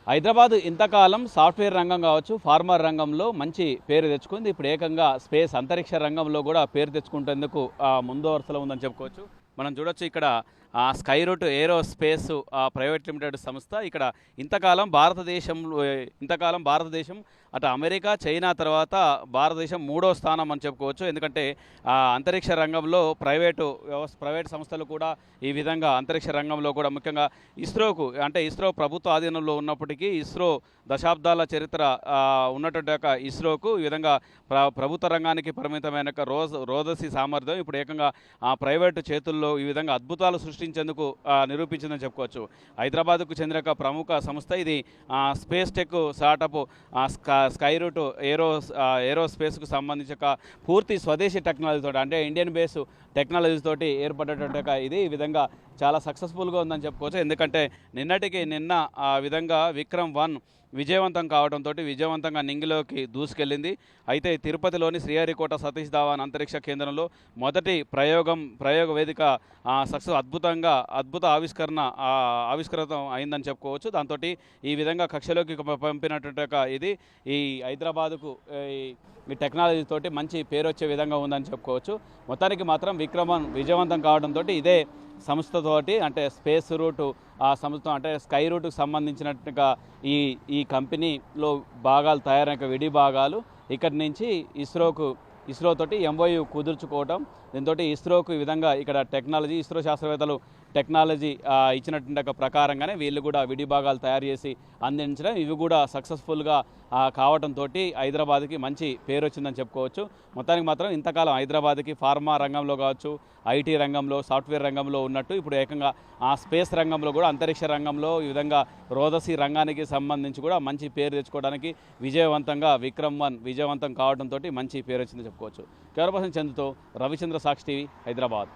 హైదరాబాద్ ఇంతకాలం సాఫ్ట్వేర్ రంగం కావచ్చు, ఫార్మర్ రంగంలో మంచి పేరు తెచ్చుకుంది. ఇప్పుడు ఏకంగా స్పేస్ అంతరిక్ష రంగంలో కూడా పేరు తెచ్చుకుంటేందుకు ముందు వరుసలో ఉందని చెప్పుకోవచ్చు. మనం చూడొచ్చు ఇక్కడ స్కై రూట్ ఏరో స్పేస్ ప్రైవేట్ లిమిటెడ్ సంస్థ ఇక్కడ ఇంతకాలం భారతదేశం అటు అమెరికా, చైనా తర్వాత భారతదేశం మూడో స్థానం అని చెప్పుకోవచ్చు. ఎందుకంటే అంతరిక్ష రంగంలో ప్రైవేట్ సంస్థలు కూడా ఈ విధంగా అంతరిక్ష రంగంలో కూడా ముఖ్యంగా ఇస్రో ప్రభుత్వ ఆధీనంలో ఉన్నప్పటికీ దశాబ్దాల చరిత్ర ఉన్నటువంటి ఒక ఇస్రోకు ఈ విధంగా ప్రభుత్వ రంగానికి పరిమితమైన రోదసి సామర్థ్యం ఇప్పుడు ఏకంగా ప్రైవేటు చేతుల్లో ఈ విధంగా అద్భుతాలు సృష్టించేందుకు నిరూపించిందని చెప్పుకోవచ్చు. హైదరాబాద్కు చెందిన ఒక ప్రముఖ సంస్థ ఇది. Space tech startup Skyroot ఏరోస్పేస్కు సంబంధించి ఒక పూర్తి స్వదేశీ టెక్నాలజీతో అంటే ఇండియన్ బేస్ టెక్నాలజీతోటి ఏర్పడేటువంటి ఇది ఈ విధంగా చాలా సక్సెస్ఫుల్గా ఉందని చెప్పుకోవచ్చు. ఎందుకంటే నిన్న ఆ విధంగా విక్రమ్-1 విజయవంతం కావడంతో విజయవంతంగా నింగిలోకి దూసుకెళ్ళింది. అయితే తిరుపతిలోని శ్రీహరికోట సతీష్ ధావన్ అంతరిక్ష కేంద్రంలో మొదటి ప్రయోగ వేదిక అద్భుత ఆవిష్కృతం అయిందని చెప్పుకోవచ్చు. దాంతో ఈ విధంగా కక్షలోకి పంపినటువంటి ఇది ఈ హైదరాబాదుకు ఈ టెక్నాలజీ తోటి మంచి పేరు వచ్చే విధంగా ఉందని చెప్పుకోవచ్చు. మొత్తానికి మాత్రం విక్రమన్ విజయవంతం కావడంతో ఇదే సంస్థతోటి అంటే స్పేస్ రూట్ సంస్థ అంటే స్కై రూట్కి సంబంధించినట్టుగా ఈ కంపెనీలో భాగాలు తయారైన విడి భాగాలు ఇక్కడి నుంచి ఇస్రోతోటి ఎంఓయూ కుదుర్చుకోవడం. దీంతో ఇస్రోకు ఈ విధంగా ఇక్కడ ఇస్రో శాస్త్రవేత్తలు టెక్నాలజీ ఇచ్చినటువంటి ఒక ప్రకారంగానే వీళ్ళు కూడా విడి భాగాలు తయారు చేసి అందించడం, ఇవి కూడా సక్సెస్ఫుల్గా కావడంతో హైదరాబాద్కి మంచి పేరు వచ్చిందని చెప్పుకోవచ్చు. మొత్తానికి మాత్రం ఇంతకాలం హైదరాబాద్కి ఫార్మా రంగంలో కావచ్చు, ఐటీ రంగంలో, సాఫ్ట్వేర్ రంగంలో ఉన్నట్టు ఇప్పుడు ఏకంగా స్పేస్ రంగంలో కూడా అంతరిక్ష రంగంలో ఈ విధంగా రోదసి రంగానికి సంబంధించి కూడా మంచి పేరు తెచ్చుకోవడానికి విజయవంతంగా విక్రమ్-1 విజయవంతం కావడంతో మంచి పేరు వచ్చిందని చెప్పుకోవచ్చు. కెమెరా పర్సన్ చందుతో రవిచంద్ర, సాక్షి టీవీ, హైదరాబాద్.